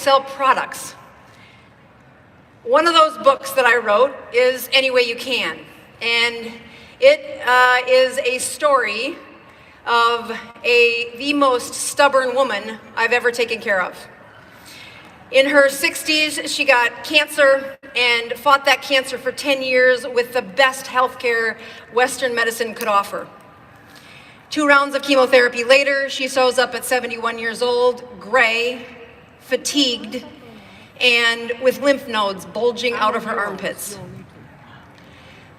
sell products. One of those books that I wrote is Any Way You Can, and it is a story of the most stubborn woman I've ever taken care of. In her 60s, she got cancer and fought that cancer for 10 years with the best healthcare Western medicine could offer. 2 rounds of chemotherapy later, she shows up at 71 years old, gray, fatigued, and with lymph nodes bulging out of her armpits.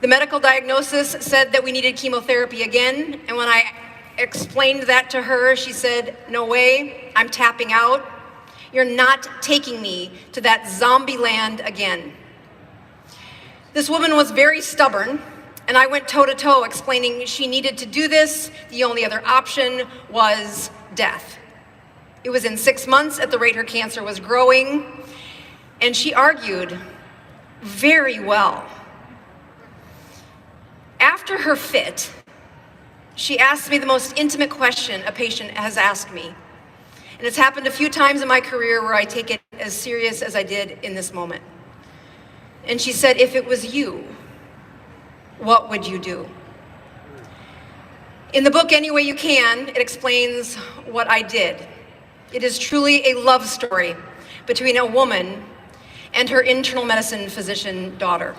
The medical diagnosis said that we needed chemotherapy again, and when I explained that to her, she said, "No way, I'm tapping out. You're not taking me to that zombie land again." This woman was very stubborn, and I went toe-to-toe explaining she needed to do this. The only other option was death. It was in 6 months at the rate her cancer was growing, and she argued very well. After her fit, she asked me the most intimate question a patient has asked me. And it's happened a few times in my career where I take it as serious as I did in this moment. And she said, "If it was you, what would you do?" In the book, Any Way You Can, it explains what I did. It is truly a love story between a woman and her internal medicine physician daughter.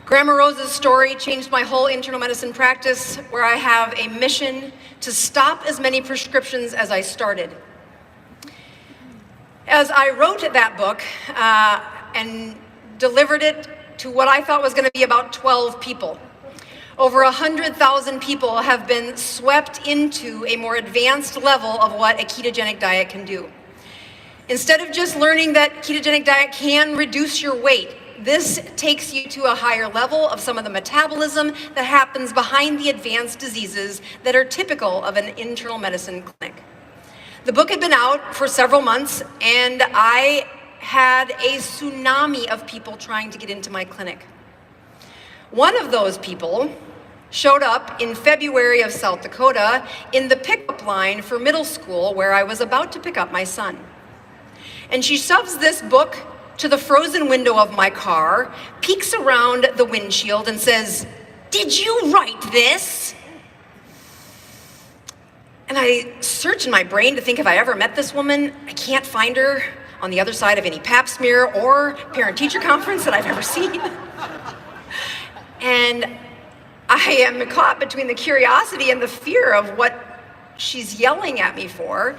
Grandma Rose's story changed my whole internal medicine practice, where I have a mission to stop as many prescriptions as I started. As I wrote that book and delivered it to what I thought was going to be about 12 people, over 100,000 people have been swept into a more advanced level of what a ketogenic diet can do. Instead of just learning that ketogenic diet can reduce your weight, this takes you to a higher level of some of the metabolism that happens behind the advanced diseases that are typical of an internal medicine clinic. The book had been out for several months, and I had a tsunami of people trying to get into my clinic. One of those people showed up in February of South Dakota in the pickup line for middle school where I was about to pick up my son. And she shoves this book to the frozen window of my car, peeks around the windshield and says, "Did you write this?" And I search in my brain to think if I ever met this woman. I can't find her on the other side of any pap smear or parent-teacher conference that I've ever seen. And I am caught between the curiosity and the fear of what she's yelling at me for.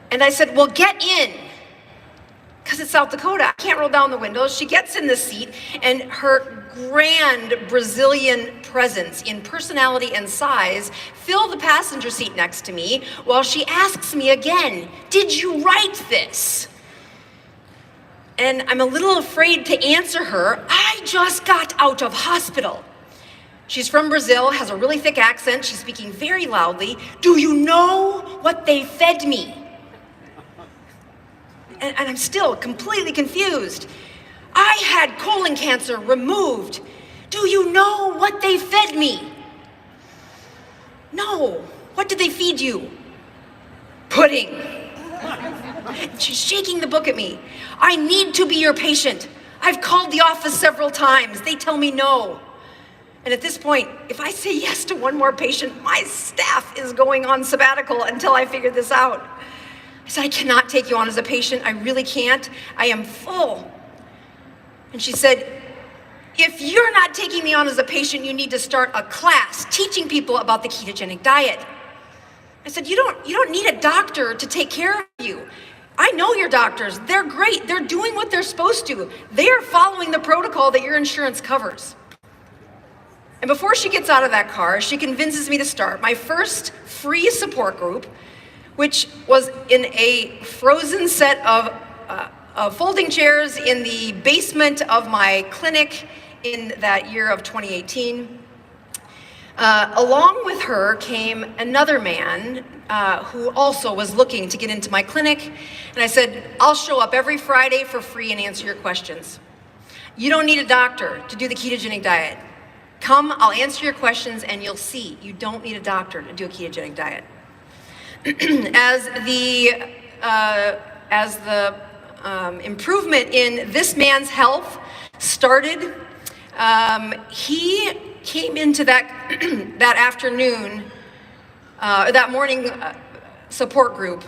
And I said, "Well, get in." Because it's South Dakota, I can't roll down the windows. She gets in the seat, and her grand Brazilian presence in personality and size fill the passenger seat next to me while she asks me again, "Did you write this?" And I'm a little afraid to answer her. I just got out of hospital. She's from Brazil, has a really thick accent. She's speaking very loudly. "Do you know what they fed me?" And I'm still completely confused. "I had colon cancer removed. Do you know what they fed me?" "No. What did they feed you?" "Pudding." She's shaking the book at me. "I need to be your patient. I've called the office several times. They tell me no." And at this point, if I say yes to one more patient, my staff is going on sabbatical until I figure this out. I said, "I cannot take you on as a patient. I really can't. I am full." And she said, "If you're not taking me on as a patient, you need to start a class teaching people about the ketogenic diet." I said, you don't need a doctor to take care of you. I know your doctors. They're great. They're doing what they're supposed to. They're following the protocol that your insurance covers." And before she gets out of that car, she convinces me to start my first free support group, which was in a frozen set of folding chairs in the basement of my clinic in that year of 2018. Along with her came another man who also was looking to get into my clinic. And I said, "I'll show up every Friday for free and answer your questions. You don't need a doctor to do the ketogenic diet. Come, I'll answer your questions and you'll see you don't need a doctor to do a ketogenic diet." As the as the improvement in this man's health started, he came into that, that afternoon, that morning support group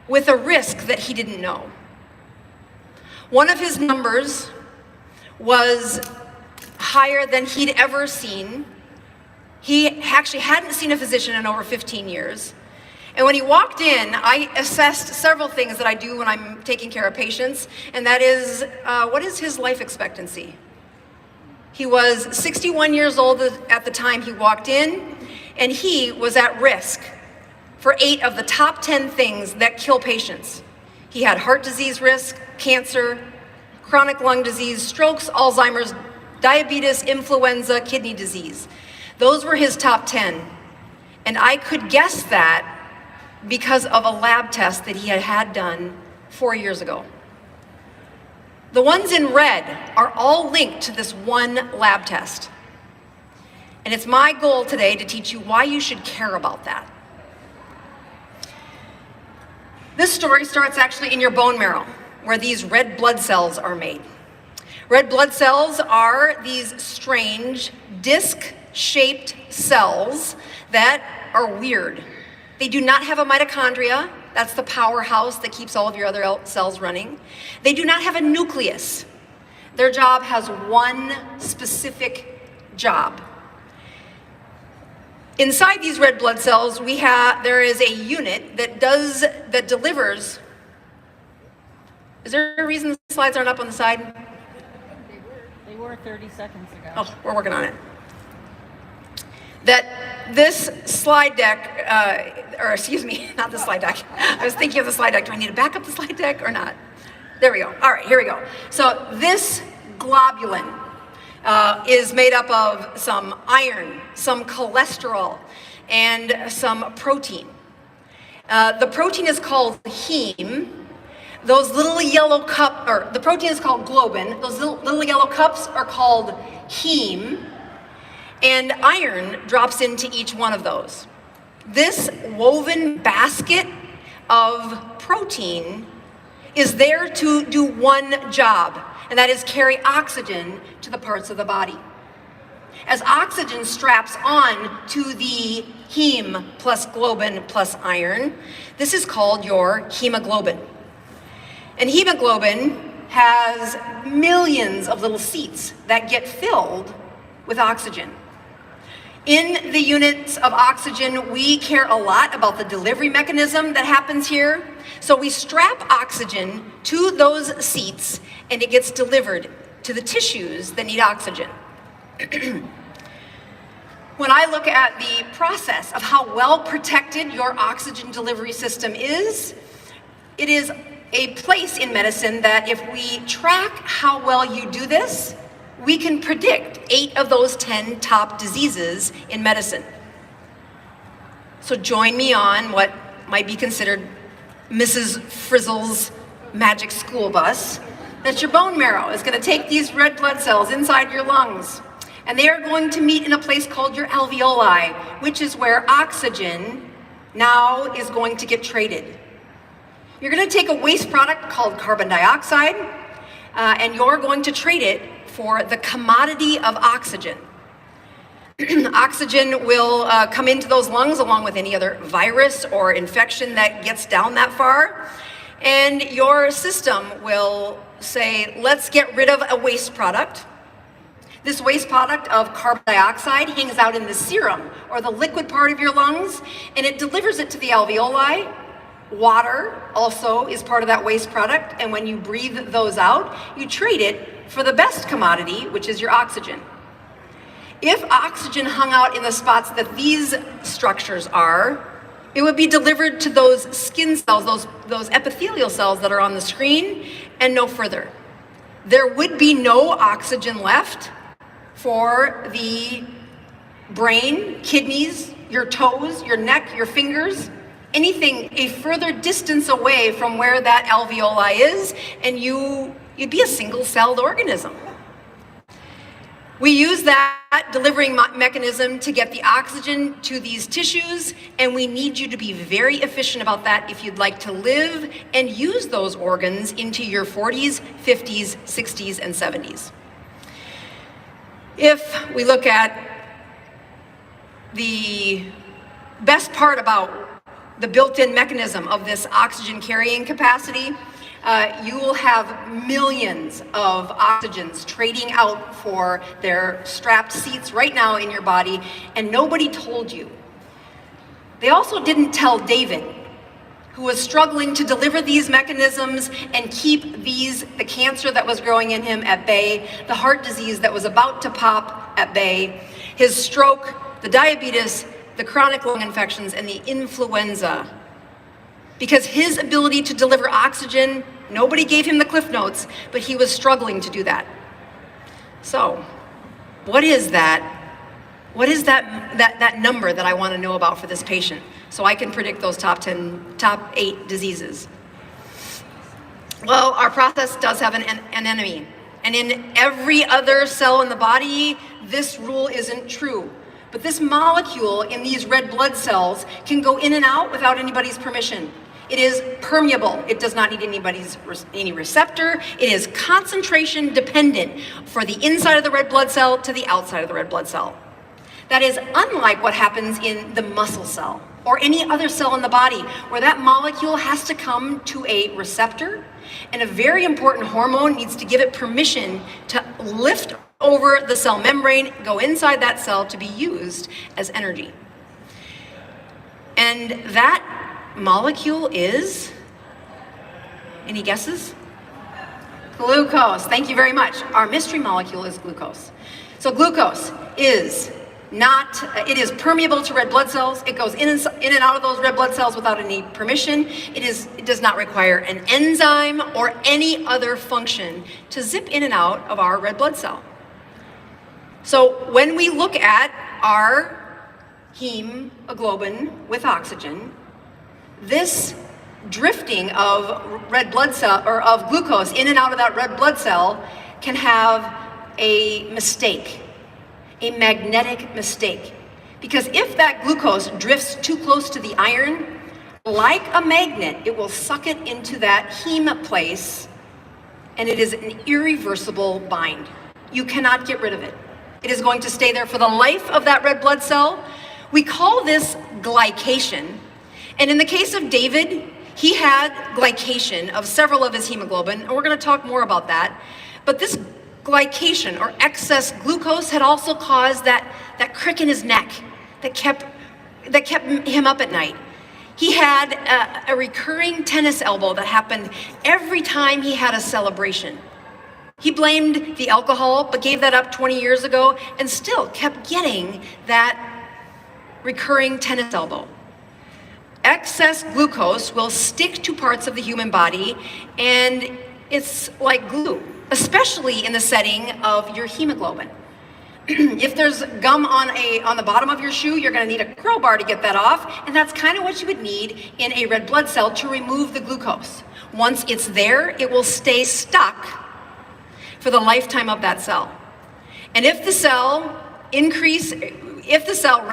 with a risk that he didn't know. One of his numbers was higher than he'd ever seen. He actually hadn't seen a physician in over 15 years. And when he walked in, I assessed several things that I do when I'm taking care of patients, and that is, what is his life expectancy? He was 61 years old at the time he walked in, and he was at risk for 8 of the top 10 things that kill patients. He had heart disease risk, cancer, chronic lung disease, strokes, Alzheimer's, diabetes, influenza, kidney disease. Those were his top 10. And I could guess that because of a lab test that he had done 4 years ago. The ones in red are all linked to this one lab test. And it's my goal today to teach you why you should care about that. This story starts actually in your bone marrow, where these red blood cells are made. Red blood cells are these strange disc-shaped cells that are weird. They do not have a mitochondria. That's the powerhouse that keeps all of your other cells running. They do not have a nucleus. Their job has one specific job. Inside these red blood cells, there is a unit that delivers. Is there a reason the slides aren't up on the side? They were 30 seconds ago. Oh, we're working on it. That this slide deck, or excuse me, not the slide deck. I was thinking of the slide deck. Do I need to back up the slide deck or not? There we go. All right, here we go. So this globulin is made up of some iron, some cholesterol, and some protein. The protein is called heme. Those little yellow the protein is called globin. Those little yellow cups are called heme. And iron drops into each one of those. This woven basket of protein is there to do one job, and that is carry oxygen to the parts of the body. As oxygen straps on to the heme plus globin plus iron, this is called your hemoglobin. And hemoglobin has millions of little seats that get filled with oxygen. In the units of oxygen, we care a lot about the delivery mechanism that happens here. So we strap oxygen to those seats, and it gets delivered to the tissues that need oxygen. When I look at the process of how well protected your oxygen delivery system is, it is a place in medicine that if we track how well you do this, we can predict 8 of those 10 top diseases in medicine. So join me on what might be considered Mrs. Frizzle's magic school bus. That's your bone marrow. It's going to take these red blood cells inside your lungs, and they are going to meet in a place called your alveoli, which is where oxygen now is going to get traded. You're going to take a waste product called carbon dioxide, and you're going to trade it for the commodity of oxygen. Oxygen will come into those lungs along with any other virus or infection that gets down that far, and your system will say, let's get rid of a waste product. This waste product of carbon dioxide hangs out in the serum, or the liquid part of your lungs, and it delivers it to the alveoli. Water also is part of that waste product, and when you breathe those out, you trade it for the best commodity, which is your oxygen. If oxygen hung out in the spots that these structures are, it would be delivered to those skin cells, those epithelial cells that are on the screen, and no further. There would be no oxygen left for the brain, kidneys, your toes, your neck, your fingers, anything a further distance away from where that alveoli is, and you'd be a single-celled organism. We use that delivering mechanism to get the oxygen to these tissues, and we need you to be very efficient about that if you'd like to live and use those organs into your 40s, 50s, 60s, and 70s. If we look at the best part about the built-in mechanism of this oxygen carrying capacity, you will have millions of oxygens trading out for their strapped seats right now in your body, and nobody told you. They also didn't tell David, who was struggling to deliver these mechanisms and keep the cancer that was growing in him at bay, the heart disease that was about to pop at bay, his stroke, the diabetes, the chronic lung infections, and the influenza. Because his ability to deliver oxygen, nobody gave him the cliff notes, but he was struggling to do that. So, what is that? What is that number that I want to know about for this patient, so I can predict those top 8 diseases? Well, our process does have an enemy. And in every other cell in the body, this rule isn't true. But this molecule in these red blood cells can go in and out without anybody's permission. It is permeable. It does not need any receptor. It is concentration dependent for the inside of the red blood cell to the outside of the red blood cell. That is unlike what happens in the muscle cell or any other cell in the body, where that molecule has to come to a receptor, and a very important hormone needs to give it permission to lift over the cell membrane, go inside that cell to be used as energy. And that molecule is, any guesses? Glucose. Thank you very much. Our mystery molecule is glucose. So glucose is it is permeable to red blood cells. It goes in and out of those red blood cells without any permission. It does not require an enzyme or any other function to zip in and out of our red blood cell. So when we look at our hemoglobin with oxygen, this drifting of red blood cell or of glucose in and out of that red blood cell can have a mistake, a magnetic mistake. Because if that glucose drifts too close to the iron, like a magnet, it will suck it into that heme place, and it is an irreversible bind. You cannot get rid of it. It is going to stay there for the life of that red blood cell. We call this glycation. And in the case of David, he had glycation of several of his hemoglobin, and we're going to talk more about that. But this glycation or excess glucose had also caused that crick in his neck that kept him up at night. He had a recurring tennis elbow that happened every time he had a celebration. He blamed the alcohol, but gave that up 20 years ago and still kept getting that recurring tennis elbow. Excess glucose will stick to parts of the human body, and it's like glue, especially in the setting of your hemoglobin. If there's gum on the bottom of your shoe, you're going to need a crowbar to get that off, and that's kind of what you would need in a red blood cell to remove the glucose. Once it's there, it will stay stuck for the lifetime of that cell. And if the cell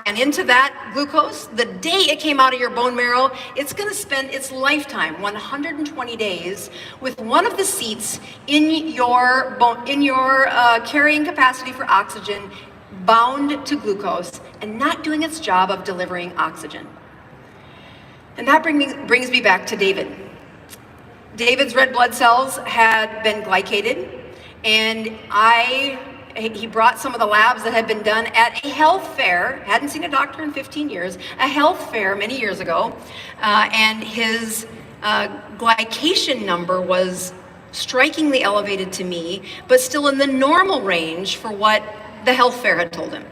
ran into that glucose, the day it came out of your bone marrow, it's going to spend its lifetime, 120 days, with one of the seats in your carrying capacity for oxygen bound to glucose and not doing its job of delivering oxygen. And that brings me back to David. David's red blood cells had been glycated, and he brought some of the labs that had been done at a health fair, hadn't seen a doctor in 15 years, a health fair many years ago, and his glycation number was strikingly elevated to me, but still in the normal range for what the health fair had told him.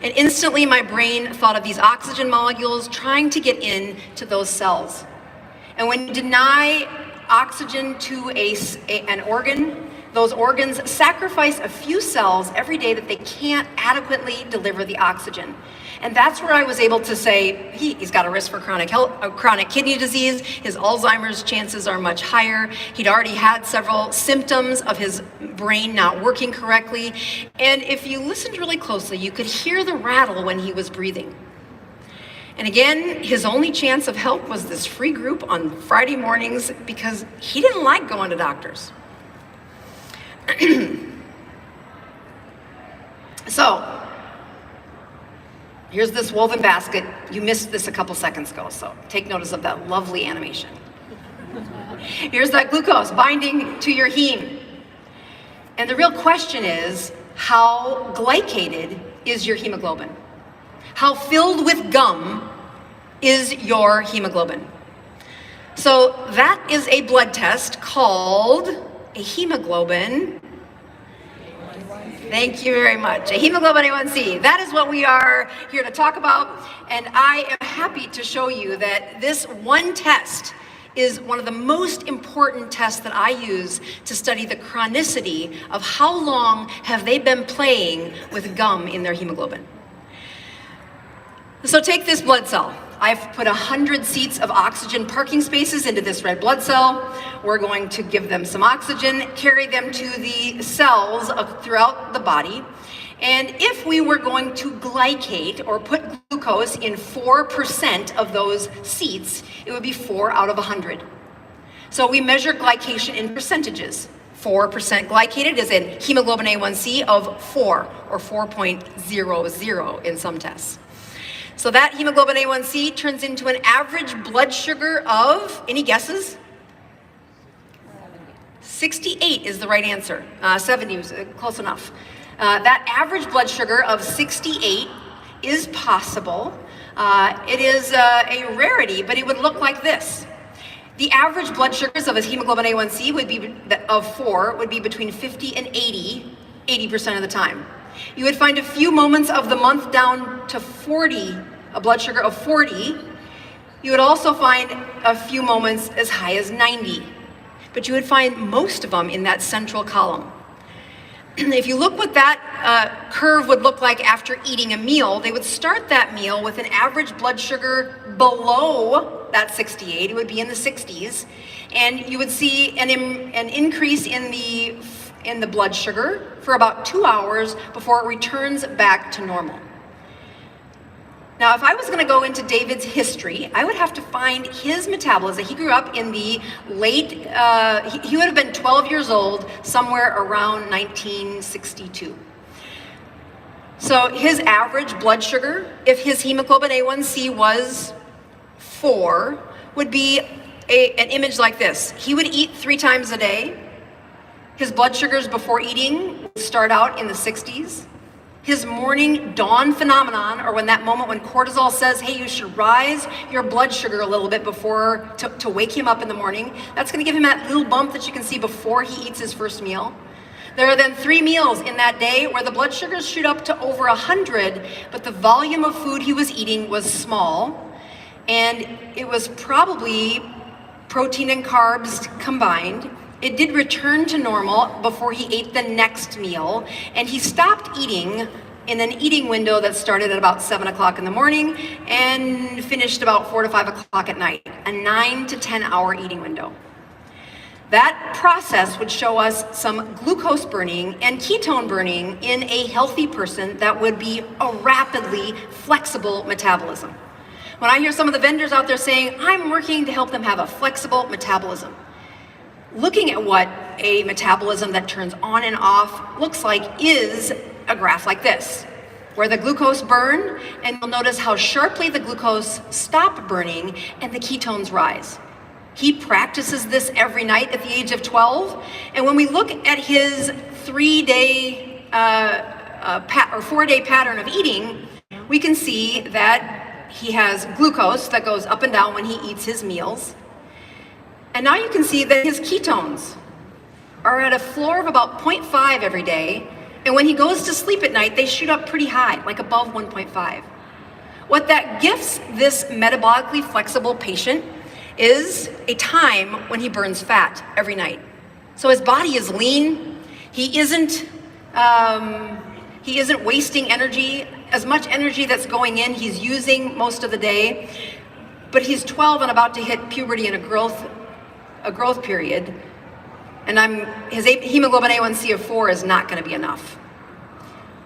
And instantly my brain thought of these oxygen molecules trying to get into those cells. And when you deny oxygen to an organ, those organs sacrifice a few cells every day that they can't adequately deliver the oxygen. And that's where I was able to say, he's got a risk for chronic kidney disease, his Alzheimer's chances are much higher, he'd already had several symptoms of his brain not working correctly, and if you listened really closely, you could hear the rattle when he was breathing. And again, his only chance of help was this free group on Friday mornings because he didn't like going to doctors. So, here's this woven basket. You missed this a couple seconds ago, so take notice of that lovely animation. Here's that glucose binding to your heme. And the real question is, how glycated is your hemoglobin? How filled with gum is your hemoglobin? So that is a blood test called a hemoglobin. Thank you very much. A hemoglobin A1c. That is what we are here to talk about. And I am happy to show you that this one test is one of the most important tests that I use to study the chronicity of how long have they been playing with gum in their hemoglobin. So take this blood cell. I've put 100 seats of oxygen parking spaces into this red blood cell. We're going to give them some oxygen, carry them to the cells throughout the body. And if we were going to glycate or put glucose in 4% of those seats, it would be 4 out of 100. So we measure glycation in percentages. 4% glycated is a hemoglobin A1c of 4 or 4.00 in some tests. So that hemoglobin A1c turns into an average blood sugar of, any guesses? 68 is the right answer. 70 was close enough. That average blood sugar of 68 is possible. It is a rarity, but it would look like this. The average blood sugars of a hemoglobin A1c would be of 4 would be between 50 and 80% of the time. You would find a few moments of the month down to 40, a blood sugar of 40. You would also find a few moments as high as 90, but you would find most of them in that central column. If you look what that curve would look like after eating a meal, they would start that meal with an average blood sugar below that 68. It would be in the 60s, and you would see an increase in the blood sugar for about 2 hours before it returns back to normal. Now, if I was going to go into David's history, I would have to find his metabolism. He grew up in the late, he would have been 12 years old somewhere around 1962. So his average blood sugar, if his hemoglobin A1c was 4, would be an image like this. He would eat 3 times a day. His blood sugars before eating would start out in the 60s. His morning dawn phenomenon, or when that moment when cortisol says, hey, you should rise your blood sugar a little bit before, to wake him up in the morning, that's gonna give him that little bump that you can see before he eats his first meal. There are then 3 meals in that day where the blood sugars shoot up to over 100, but the volume of food he was eating was small, and it was probably protein and carbs combined. It did return to normal before he ate the next meal, and he stopped eating in an eating window that started at about 7 o'clock in the morning and finished about 4 to 5 o'clock at night, a 9 to 10 hour eating window. That process would show us some glucose burning and ketone burning in a healthy person that would be a rapidly flexible metabolism. When I hear some of the vendors out there saying, I'm working to help them have a flexible metabolism, looking at what a metabolism that turns on and off looks like is a graph like this, where the glucose burn, and you'll notice how sharply the glucose stop burning and the ketones rise. He practices this every night at the age of 12, and when we look at his 3-day or 4-day pattern of eating, we can see that he has glucose that goes up and down when he eats his meals. And now you can see that his ketones are at a floor of about 0.5 every day, and when he goes to sleep at night, they shoot up pretty high, like above 1.5. What that gifts this metabolically flexible patient is a time when he burns fat every night. So his body is lean, he isn't wasting energy as much energy that's going in, he's using most of the day, but he's 12 and about to hit puberty and a growth period, and his hemoglobin A1c of 4 is not going to be enough.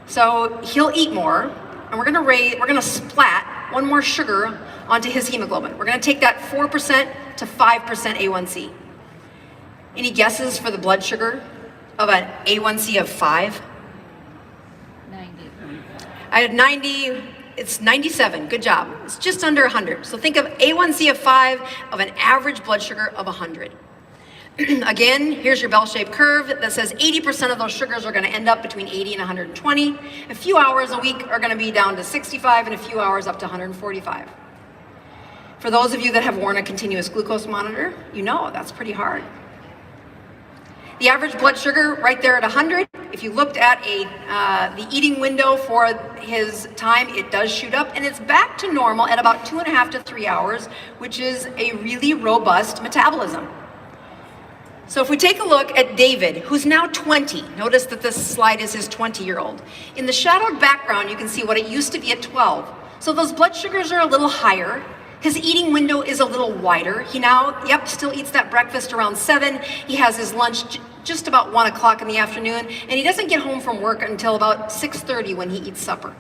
So he'll eat more, and we're going to splat one more sugar onto his hemoglobin. We're going to take that 4% to 5% A1c. Any guesses for the blood sugar of an A1c of 5? 90. I had 90, it's 97, good job. It's just under 100. So think of A1c of 5 of an average blood sugar of 100. Again, here's your bell-shaped curve that says 80% of those sugars are going to end up between 80 and 120. A few hours a week are going to be down to 65, and a few hours up to 145. For those of you that have worn a continuous glucose monitor, you know that's pretty hard. The average blood sugar right there at 100, if you looked at the eating window for his time, it does shoot up, and it's back to normal at about 2.5 to 3 hours, which is a really robust metabolism. So if we take a look at David, who's now 20, notice that this slide is his 20-year-old. In the shadowed background, you can see what it used to be at 12. So those blood sugars are a little higher. His eating window is a little wider. He now, still eats that breakfast around 7. He has his lunch just about 1 o'clock in the afternoon, and he doesn't get home from work until about 6:30 when he eats supper.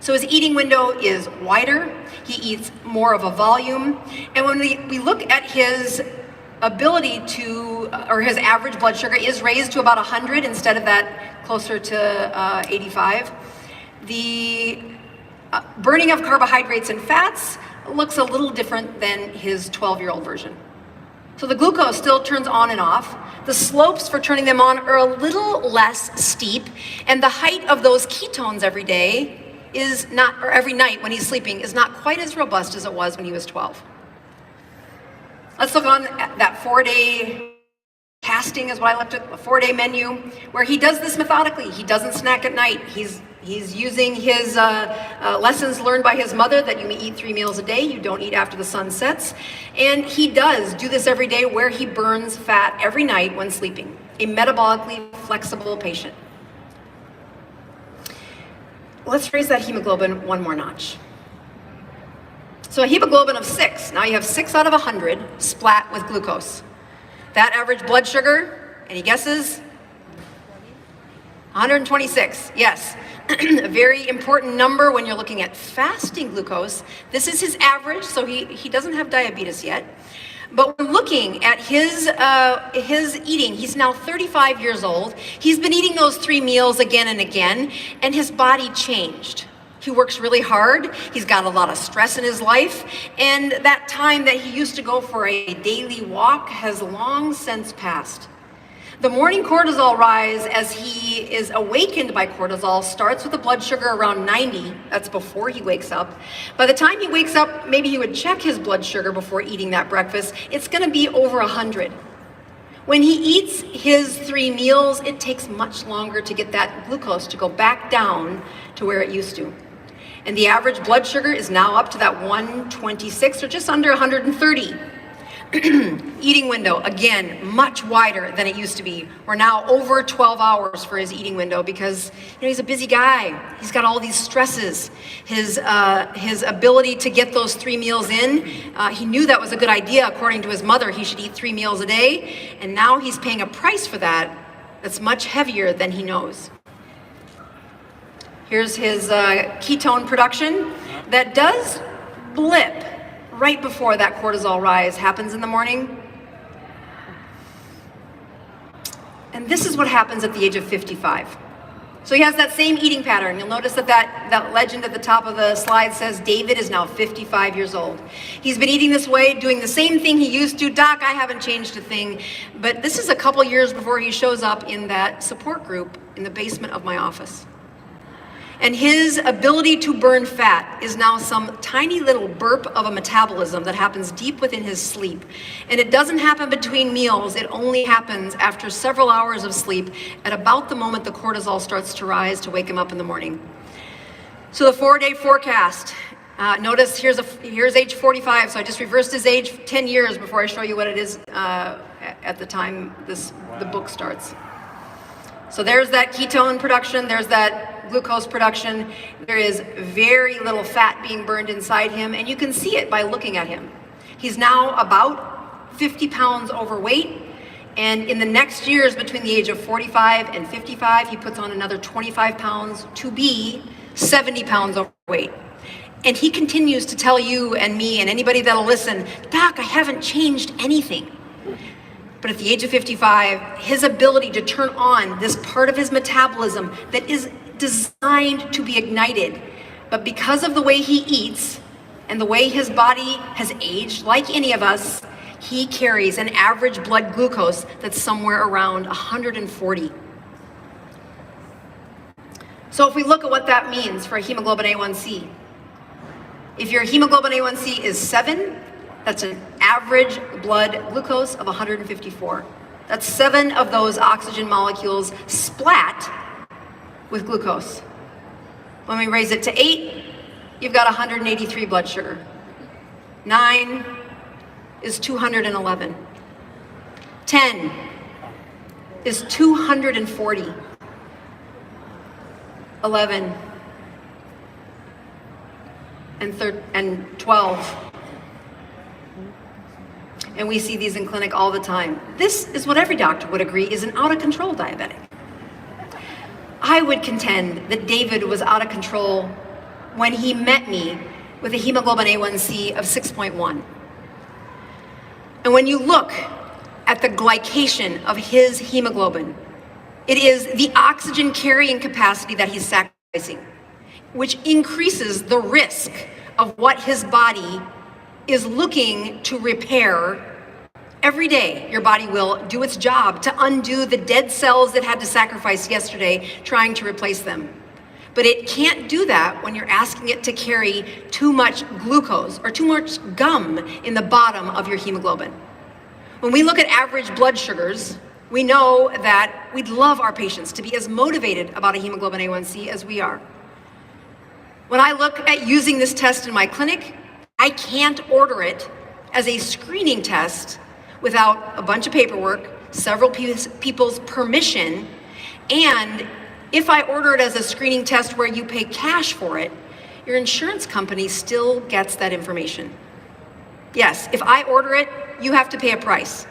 So his eating window is wider. He eats more of a volume. And when we look at his ability to, or his average blood sugar is raised to about 100 instead of that closer to 85. The burning of carbohydrates and fats looks a little different than his 12-year-old version. So the glucose still turns on and off. The slopes for turning them on are a little less steep, and the height of those ketones every day is not, or every night when he's sleeping, is not quite as robust as it was when he was 12. Let's look on at that 4-day fasting is what I looked at, a 4-day menu, where he does this methodically. He doesn't snack at night. He's using his lessons learned by his mother that you eat 3 meals a day, you don't eat after the sun sets. And he does do this every day where he burns fat every night when sleeping. A metabolically flexible patient. Let's raise that hemoglobin one more notch. So a hemoglobin of 6, now you have 6 out of 100 splat with glucose. That average blood sugar, any guesses? 126, yes. A very important number when you're looking at fasting glucose. This is his average, so he doesn't have diabetes yet. But when looking at his eating, he's now 35 years old. He's been eating those 3 meals again and again, and his body changed. He works really hard. He's got a lot of stress in his life. And that time that he used to go for a daily walk has long since passed. The morning cortisol rise as he is awakened by cortisol starts with a blood sugar around 90. That's before he wakes up. By the time he wakes up, maybe he would check his blood sugar before eating that breakfast. It's going to be over 100. When he eats his 3 meals, it takes much longer to get that glucose to go back down to where it used to. And the average blood sugar is now up to that 126 or just under 130. Eating window, again, much wider than it used to be. We're now over 12 hours for his eating window because he's a busy guy. He's got all these stresses. His ability to get those 3 meals in, he knew that was a good idea. According to his mother, he should eat 3 meals a day. And now he's paying a price for that that's much heavier than he knows. Here's his ketone production that does blip right before that cortisol rise happens in the morning. And this is what happens at the age of 55. So he has that same eating pattern. You'll notice that legend at the top of the slide says David is now 55 years old. He's been eating this way, doing the same thing he used to. Doc, I haven't changed a thing. But this is a couple years before he shows up in that support group in the basement of my office. And his ability to burn fat is now some tiny little burp of a metabolism that happens deep within his sleep. And it doesn't happen between meals, it only happens after several hours of sleep at about the moment the cortisol starts to rise to wake him up in the morning. So the 4-day forecast, notice here's age 45, so I just reversed his age 10 years before I show you what it is at the time the book starts. So there's that ketone production, there's that glucose production. There is very little fat being burned inside him, and you can see it by looking at him. He's now about 50 pounds overweight, and in the next years between the age of 45 and 55, he puts on another 25 pounds to be 70 pounds overweight. And he continues to tell you and me and anybody that'll listen, Doc, I haven't changed anything. But at the age of 55, his ability to turn on this part of his metabolism that is designed to be ignited, but because of the way he eats and the way his body has aged, like any of us, he carries an average blood glucose that's somewhere around 140. So if we look at what that means for hemoglobin A1c, if your hemoglobin A1c is 7, that's an average blood glucose of 154. That's 7 of those oxygen molecules splat with glucose. When we raise it to 8, you've got 183 blood sugar. 9 is 211. 10 is 240. 11 and 12. And we see these in clinic all the time. This is what every doctor would agree is an out-of-control diabetic. I would contend that David was out of control when he met me with a hemoglobin A1c of 6.1. And when you look at the glycation of his hemoglobin, it is the oxygen carrying capacity that he's sacrificing, which increases the risk of what his body is looking to repair. Every day, your body will do its job to undo the dead cells that had to sacrifice yesterday, trying to replace them. But it can't do that when you're asking it to carry too much glucose or too much gum in the bottom of your hemoglobin. When we look at average blood sugars, we know that we'd love our patients to be as motivated about a hemoglobin A1c as we are. When I look at using this test in my clinic, I can't order it as a screening test without a bunch of paperwork, several people's permission, and if I order it as a screening test where you pay cash for it, your insurance company still gets that information. Yes, if I order it, you have to pay a price.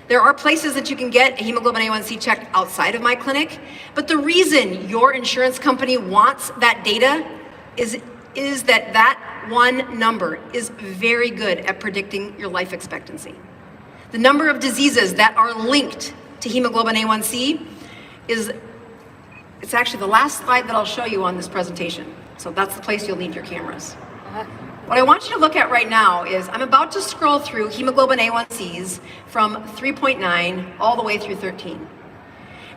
There are places that you can get a hemoglobin A1c checked outside of my clinic, but the reason your insurance company wants that data is that one number is very good at predicting your life expectancy. The number of diseases that are linked to hemoglobin A1c it's actually the last slide that I'll show you on this presentation. So that's the place you'll need your cameras. What I want you to look at right now is I'm about to scroll through hemoglobin A1cs from 3.9 all the way through 13.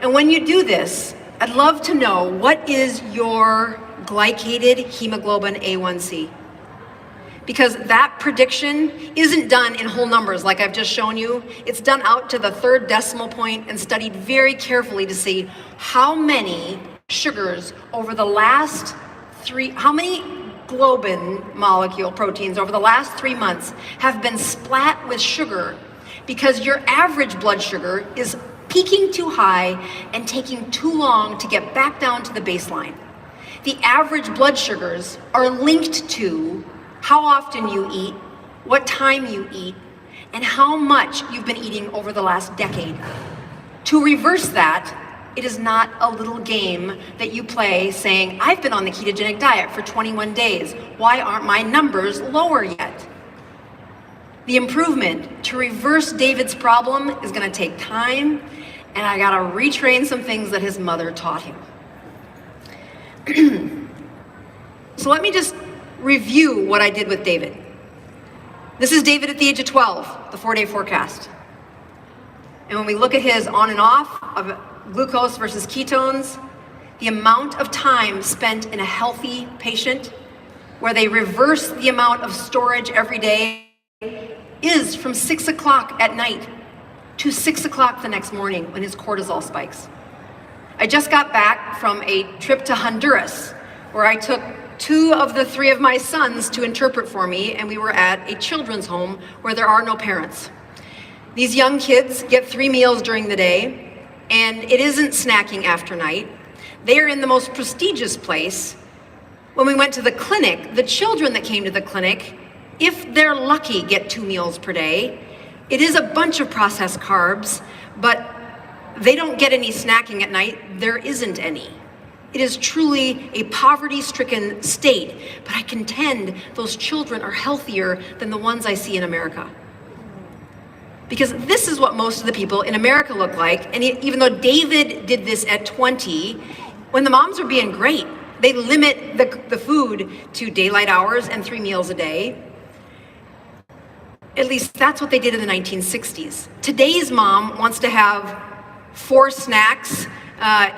And when you do this, I'd love to know, what is your glycated hemoglobin A1c? Because that prediction isn't done in whole numbers like I've just shown you. It's done out to the 3rd decimal point and studied very carefully to see how many sugars over the last how many globin molecule proteins over the last 3 months have been splat with sugar, because your average blood sugar is peaking too high and taking too long to get back down to the baseline. The average blood sugars are linked to how often you eat, what time you eat, and how much you've been eating over the last decade. To reverse that, it is not a little game that you play saying, I've been on the ketogenic diet for 21 days. Why aren't my numbers lower yet? The improvement to reverse David's problem is gonna take time, and I gotta retrain some things that his mother taught him. So let me just review what I did with David. This is David at the age of 12, the 4-day forecast. And when we look at his on and off of glucose versus ketones, the amount of time spent in a healthy patient where they reverse the amount of storage every day is from 6 o'clock at night to 6 o'clock the next morning when his cortisol spikes. I just got back from a trip to Honduras where I took 2 of the 3 of my sons to interpret for me, and we were at a children's home where there are no parents. These young kids get 3 meals during the day. and it isn't snacking after night. They are in the most prestigious place. When we went to the clinic, the children that came to the clinic, if they're lucky, get 2 meals per day. It is a bunch of processed carbs, but they don't get any snacking at night. There isn't any. It is truly a poverty-stricken state, but I contend those children are healthier than the ones I see in America. Because this is what most of the people in America look like, and even though David did this at 20, when the moms are being great, they limit the food to daylight hours and 3 meals a day. At least that's what they did in the 1960s. Today's mom wants to have 4 snacks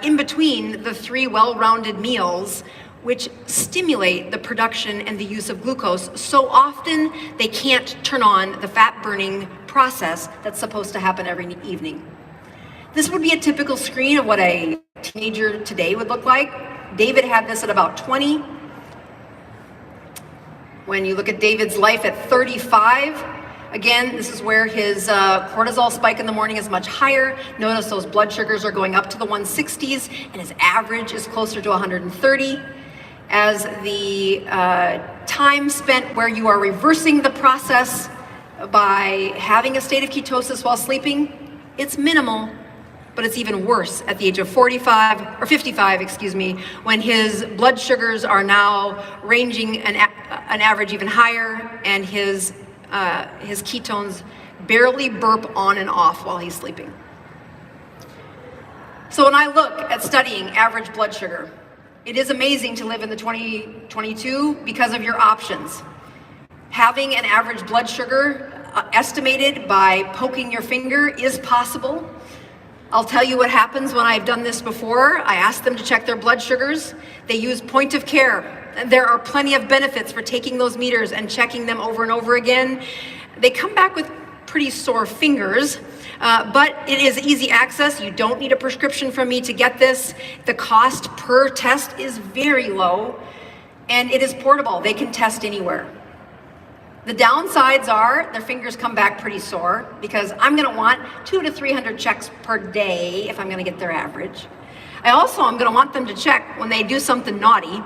in between the 3 well-rounded meals, which stimulate the production and the use of glucose so often they can't turn on the fat-burning process that's supposed to happen every evening. This would be a typical screen of what a teenager today would look like. David had this at about 20. When you look at David's life at 35, again, this is where his cortisol spike in the morning is much higher. Notice those blood sugars are going up to the 160s, and his average is closer to 130. As the time spent where you are reversing the process by having a state of ketosis while sleeping, it's minimal, but it's even worse at the age of 45 or 55, excuse me, when his blood sugars are now ranging an average even higher, and his ketones barely burp on and off while he's sleeping. So when I look at studying average blood sugar, it is amazing to live in the 2022 because of your options. Having an average blood sugar estimated by poking your finger is possible. I'll tell you what happens when I've done this before. I ask them to check their blood sugars. They use point of care. There are plenty of benefits for taking those meters and checking them over and over again. They come back with pretty sore fingers, but it is easy access. You don't need a prescription from me to get this. The cost per test is very low, and it is portable. They can test anywhere. The downsides are their fingers come back pretty sore because I'm gonna want 200 to 300 checks per day if I'm gonna get their average. I'm gonna want them to check when they do something naughty,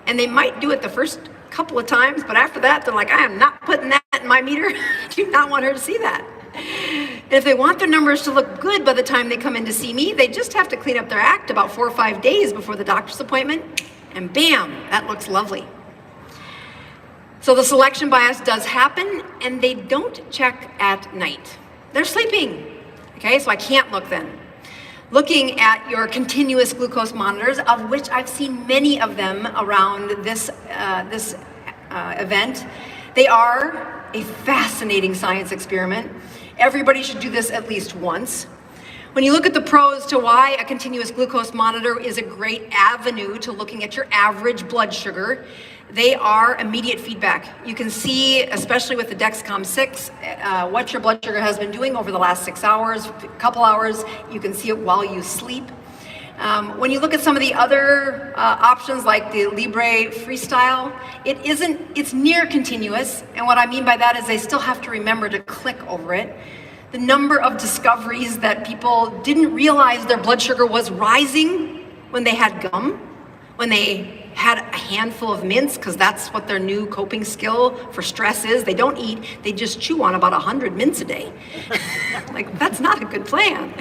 and they might do it the first couple of times, but after that, they're like, I am not putting that in my meter. I do not want her to see that. And if they want their numbers to look good by the time they come in to see me, they just have to clean up their act about 4 or 5 days before the doctor's appointment, and bam, that looks lovely. So the selection bias does happen, and they don't check at night. They're sleeping, okay? So I can't look then. Looking at your continuous glucose monitors, of which I've seen many of them around this event, they are a fascinating science experiment. Everybody should do this at least once. When you look at the pros to why a continuous glucose monitor is a great avenue to looking at your average blood sugar, they are immediate feedback. You can see, especially with the Dexcom 6, what your blood sugar has been doing over the last 6 hours, a couple hours. You can see it while you sleep. When you look at some of the other options like the Libre Freestyle, it's near continuous. And what I mean by that is they still have to remember to click over it. The number of discoveries that people didn't realize their blood sugar was rising when they had gum, when they had a handful of mints, because that's what their new coping skill for stress is. They don't eat, they just chew on about 100 mints a day. Like, that's not a good plan.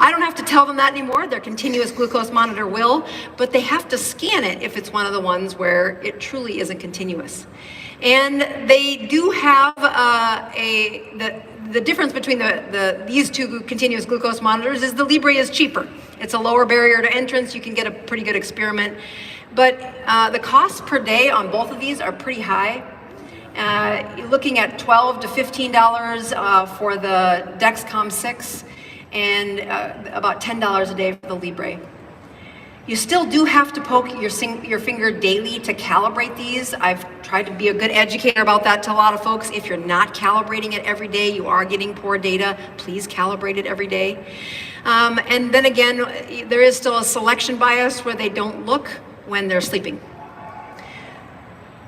I don't have to tell them that anymore. Their continuous glucose monitor will, but they have to scan it if it's one of the ones where it truly isn't continuous. And they do have the difference between these two continuous glucose monitors is the Libre is cheaper. It's a lower barrier to entrance. You can get a pretty good experiment. But the costs per day on both of these are pretty high. You're looking at $12 to $15 for the Dexcom 6 and about $10 a day for the Libre. You still do have to poke your finger daily to calibrate these. I've tried to be a good educator about that to a lot of folks. If you're not calibrating it every day, you are getting poor data. Please calibrate it every day. And then again, there is still a selection bias where they don't look when they're sleeping.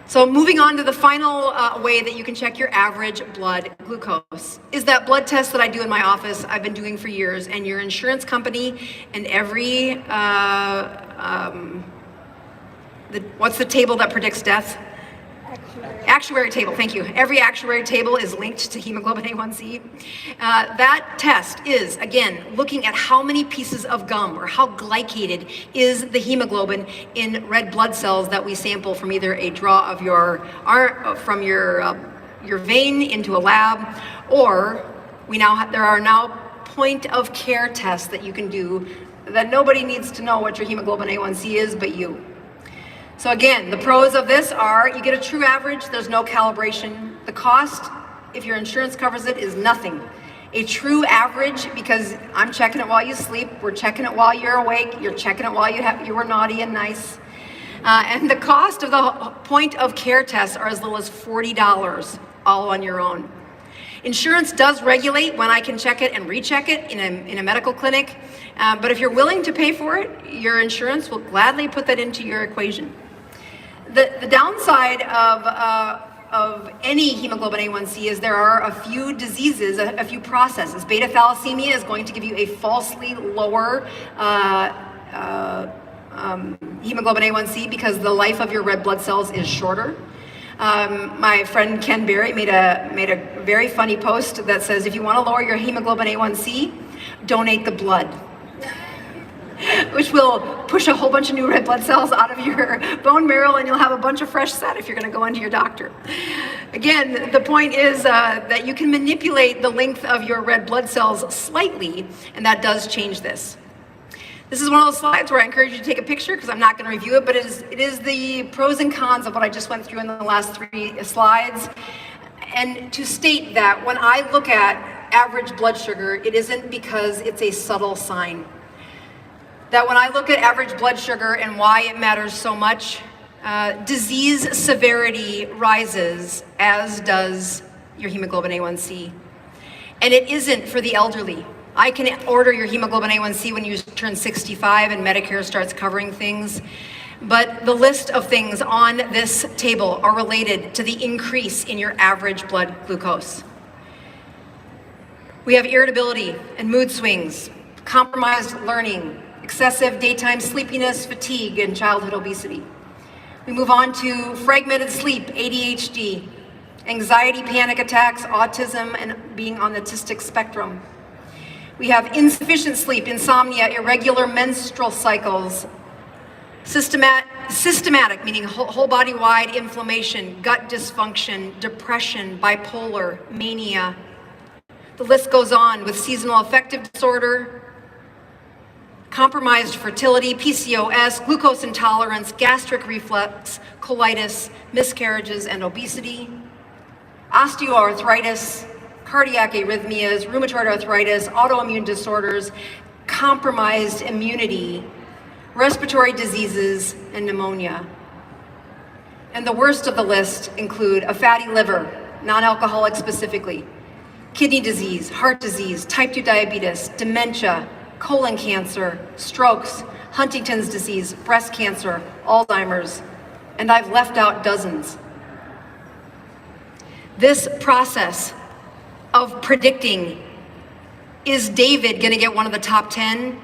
So moving on to the final way that you can check your average blood glucose is that blood test that I do in my office. I've been doing for years, and your insurance company and every, what's the table that predicts death? Actuary table, thank you. Every actuary table is linked to hemoglobin A1c. That test is, again, looking at how many pieces of gum or how glycated is the hemoglobin in red blood cells that we sample from either a draw of your vein into a lab, or there are now point of care tests that you can do that nobody needs to know what your hemoglobin A1c is but you. So again, the pros of this are you get a true average, there's no calibration. The cost, if your insurance covers it, is nothing. A true average, because I'm checking it while you sleep, we're checking it while you're awake, you're checking it while you were naughty and nice. And the cost of the point of care tests are as little as $40, all on your own. Insurance does regulate when I can check it and recheck it in a medical clinic, but if you're willing to pay for it, your insurance will gladly put that into your equation. The downside of any hemoglobin A1c is there are a few diseases, a few processes. Beta thalassemia is going to give you a falsely lower hemoglobin A1c because the life of your red blood cells is shorter. My friend Ken Berry made a very funny post that says, if you want to lower your hemoglobin A1c, donate the blood, which will push a whole bunch of new red blood cells out of your bone marrow, and you'll have a bunch of fresh set if you're going to go into your doctor. Again, the point is that you can manipulate the length of your red blood cells slightly, and that does change this. This is one of those slides where I encourage you to take a picture because I'm not going to review it, but it is the pros and cons of what I just went through in the last 3 slides. And to state that when I look at average blood sugar, it isn't because it's a subtle sign. That when I look at average blood sugar and why it matters so much, disease severity rises, as does your hemoglobin A1c. And it isn't for the elderly. I can order your hemoglobin A1c when you turn 65 and Medicare starts covering things. But the list of things on this table are related to the increase in your average blood glucose. We have irritability and mood swings, compromised learning, excessive daytime sleepiness, fatigue, and childhood obesity. We move on to fragmented sleep, ADHD, anxiety, panic attacks, autism, and being on the autistic spectrum. We have insufficient sleep, insomnia, irregular menstrual cycles, systematic, meaning whole body-wide inflammation, gut dysfunction, depression, bipolar, mania. The list goes on with seasonal affective disorder, compromised fertility, PCOS, glucose intolerance, gastric reflux, colitis, miscarriages, and obesity, osteoarthritis, cardiac arrhythmias, rheumatoid arthritis, autoimmune disorders, compromised immunity, respiratory diseases, and pneumonia. And the worst of the list include a fatty liver, non-alcoholic specifically, kidney disease, heart disease, type 2 diabetes, dementia, colon cancer, strokes, Huntington's disease, breast cancer, Alzheimer's, and I've left out dozens. This process of predicting, is David going to get one of the top 10,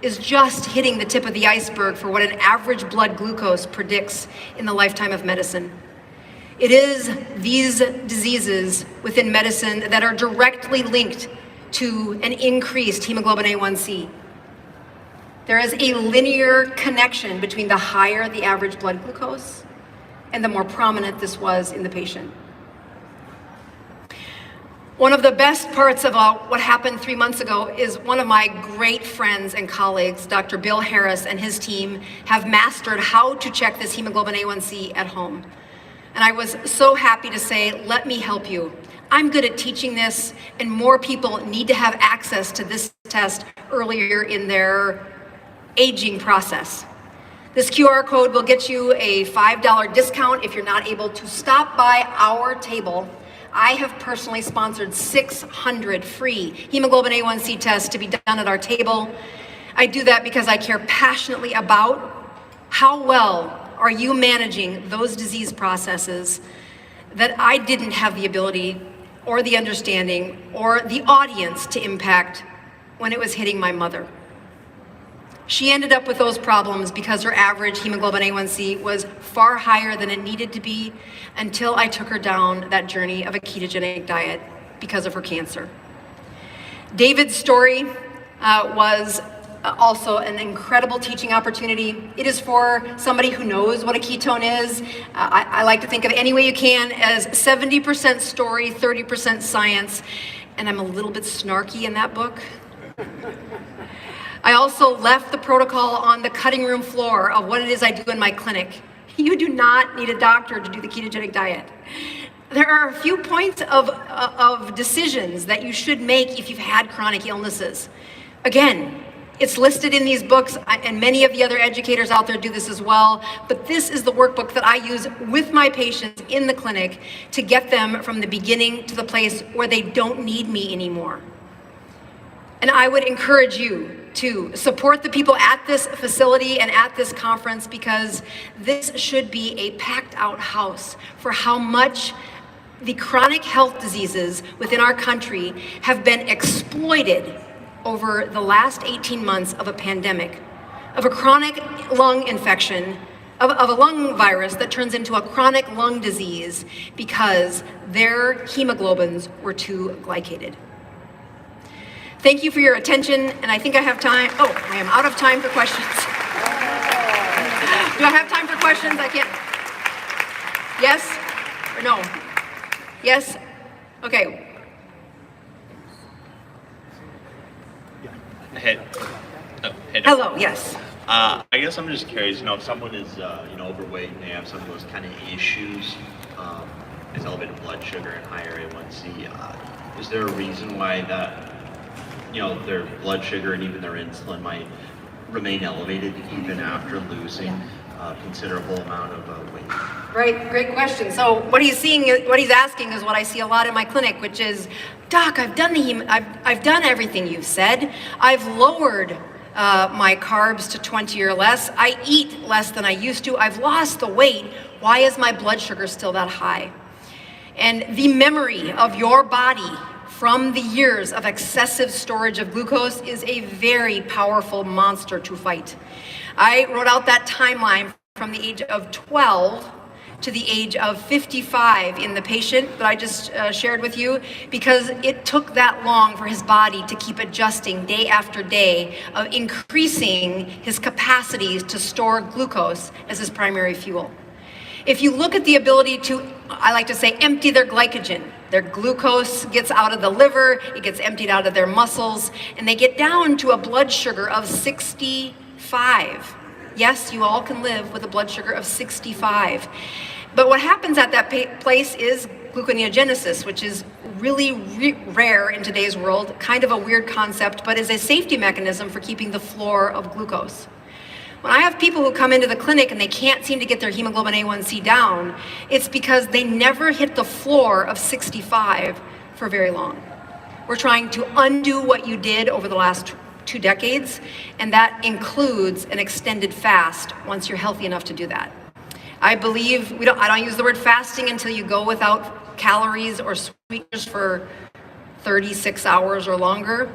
is just hitting the tip of the iceberg for what an average blood glucose predicts in the lifetime of medicine. It is these diseases within medicine that are directly linked to an increased hemoglobin A1c. There is a linear connection between the higher the average blood glucose and the more prominent this was in the patient. One of the best parts about what happened 3 months ago is one of my great friends and colleagues, Dr. Bill Harris and his team, have mastered how to check this hemoglobin A1c at home. And I was so happy to say, let me help you. I'm good at teaching this, and more people need to have access to this test earlier in their aging process. This QR code will get you a $5 discount if you're not able to stop by our table. I have personally sponsored 600 free hemoglobin A1c tests to be done at our table. I do that because I care passionately about how well are you managing those disease processes that I didn't have the ability or the understanding or the audience to impact when it was hitting my mother? She ended up with those problems because her average hemoglobin A1c was far higher than it needed to be until I took her down that journey of a ketogenic diet because of her cancer. David's story was also an incredible teaching opportunity. It is for somebody who knows what a ketone is. I like to think of Any Way You Can as 70% story, 30% science, and I'm a little bit snarky in that book. I also left the protocol on the cutting room floor of what it is I do in my clinic. You do not need a doctor to do the ketogenic diet. There are a few points of decisions that you should make if you've had chronic illnesses. Again, it's listed in these books, and many of the other educators out there do this as well, but this is the workbook that I use with my patients in the clinic to get them from the beginning to the place where they don't need me anymore. And I would encourage you to support the people at this facility and at this conference, because this should be a packed out house for how much the chronic health diseases within our country have been exploited over the last 18 months of a pandemic, of a chronic lung infection, of a lung virus that turns into a chronic lung disease because their hemoglobins were too glycated. Thank you for your attention, and I think I have time. Oh, I am out of time for questions. Do I have time for questions? I can't. Yes or no? Yes? Okay. Hello, yes. I guess I'm just curious, if someone is, overweight and they have some of those kind of issues, as elevated blood sugar and higher A1c, is there a reason why that, their blood sugar and even their insulin might remain elevated even after losing a considerable amount of weight? Right, great question. So what he's asking is what I see a lot in my clinic, which is, Doc, I've done everything you've said. I've lowered my carbs to 20 or less. I eat less than I used to. I've lost the weight. Why is my blood sugar still that high? And the memory of your body from the years of excessive storage of glucose is a very powerful monster to fight. I wrote out that timeline from the age of 12 to the age of 55 in the patient that I just shared with you, because it took that long for his body to keep adjusting day after day of increasing his capacities to store glucose as his primary fuel. If you look at the ability to, I like to say, empty their glycogen, their glucose gets out of the liver, it gets emptied out of their muscles, and they get down to a blood sugar of 65. Yes, you all can live with a blood sugar of 65. But what happens at that place is gluconeogenesis, which is really rare in today's world, kind of a weird concept, but is a safety mechanism for keeping the floor of glucose. When I have people who come into the clinic and they can't seem to get their hemoglobin A1c down, it's because they never hit the floor of 65 for very long. We're trying to undo what you did over the last 2 decades, and that includes an extended fast once you're healthy enough to do that. I believe, I don't use the word fasting until you go without calories or sweeteners for 36 hours or longer.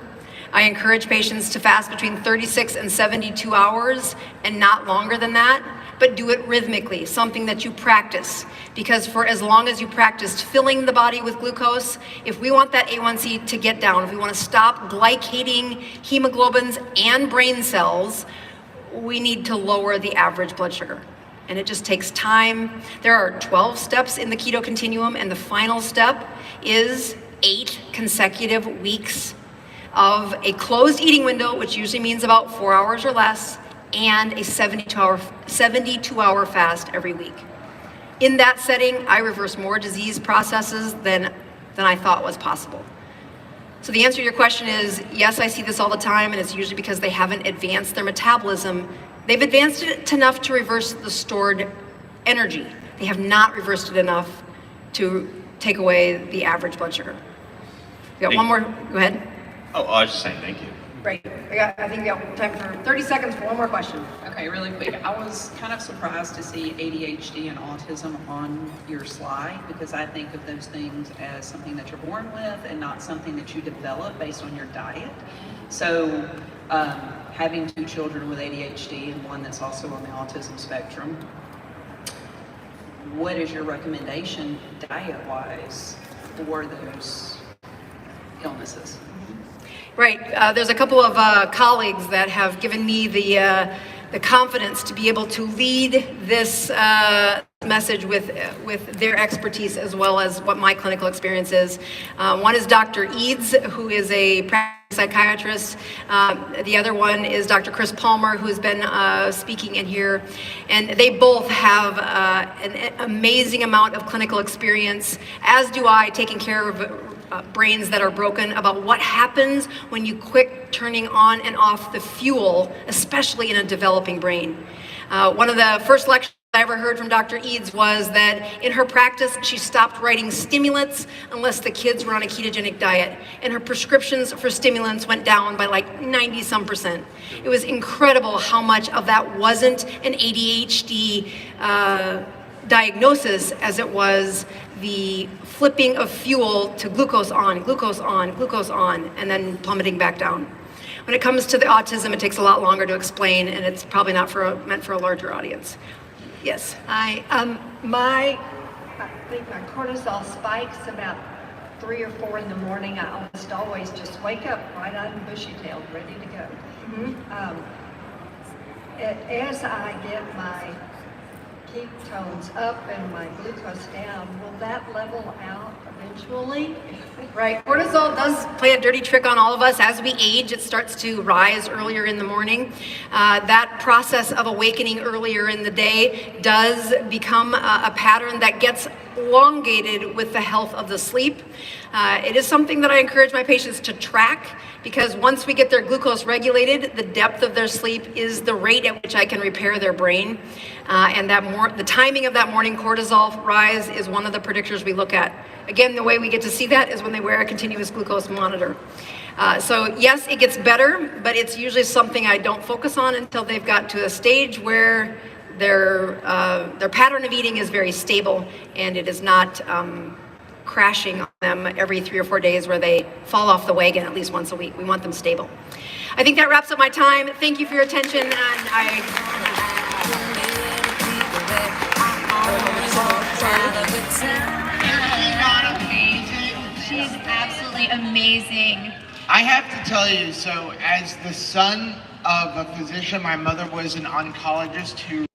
I encourage patients to fast between 36 and 72 hours and not longer than that, but do it rhythmically, something that you practice. Because for as long as you practiced filling the body with glucose, if we want that A1c to get down, if we want to stop glycating hemoglobins and brain cells, we need to lower the average blood sugar. And it just takes time. There are 12 steps in the keto continuum, and the final step is 8 consecutive weeks of a closed eating window, which usually means about 4 hours or less, and a 72-hour fast every week. In that setting, I reverse more disease processes than I thought was possible. So the answer to your question is, yes, I see this all the time, and it's usually because they haven't advanced their metabolism. They've advanced it enough to reverse the stored energy. They have not reversed it enough to take away the average blood sugar. We got one more, go ahead. Oh, I was just saying thank you. Great. I think we have time for 30 seconds for one more question. Okay, really quick. I was kind of surprised to see ADHD and autism on your slide because I think of those things as something that you're born with and not something that you develop based on your diet. So having 2 children with ADHD and one that's also on the autism spectrum, what is your recommendation diet-wise for those illnesses? Right. There's a couple of colleagues that have given me the confidence to be able to lead this message with their expertise as well as what my clinical experience is. One is Dr. Eads, who is a practicing psychiatrist. The other one is Dr. Chris Palmer, who's been speaking in here. And they both have an amazing amount of clinical experience, as do I, taking care of brains that are broken, about what happens when you quit turning on and off the fuel, especially in a developing brain. One of the first lectures I ever heard from Dr. Eads was that in her practice, she stopped writing stimulants unless the kids were on a ketogenic diet. And her prescriptions for stimulants went down by like 90-some%. It was incredible how much of that wasn't an ADHD diagnosis as it was the flipping of fuel to glucose on, glucose on, glucose on, and then plummeting back down. When it comes to the autism, it takes a lot longer to explain, and it's probably not meant for a larger audience. Yes? I think my cortisol spikes about 3 or 4 in the morning. I almost always just wake up bright-eyed and bushy-tailed, ready to go. Mm-hmm. As I get my ketones up and my glucose down, will that level out eventually? Right. Cortisol does play a dirty trick on all of us. As we age, it starts to rise earlier in the morning. That process of awakening earlier in the day does become a pattern that gets elongated with the health of the sleep. It is something that I encourage my patients to track, because once we get their glucose regulated, the depth of their sleep is the rate at which I can repair their brain. And the timing of that morning cortisol rise is one of the predictors we look at. Again, the way we get to see that is when they wear a continuous glucose monitor. So yes, it gets better, but it's usually something I don't focus on until they've got to a stage where their pattern of eating is very stable and it is not crashing on them every 3 or 4 days where they fall off the wagon at least once a week. We want them stable. I think that wraps up my time. Thank you for your attention, and She's absolutely amazing. I have to tell you, so as the son of a physician, my mother was an oncologist who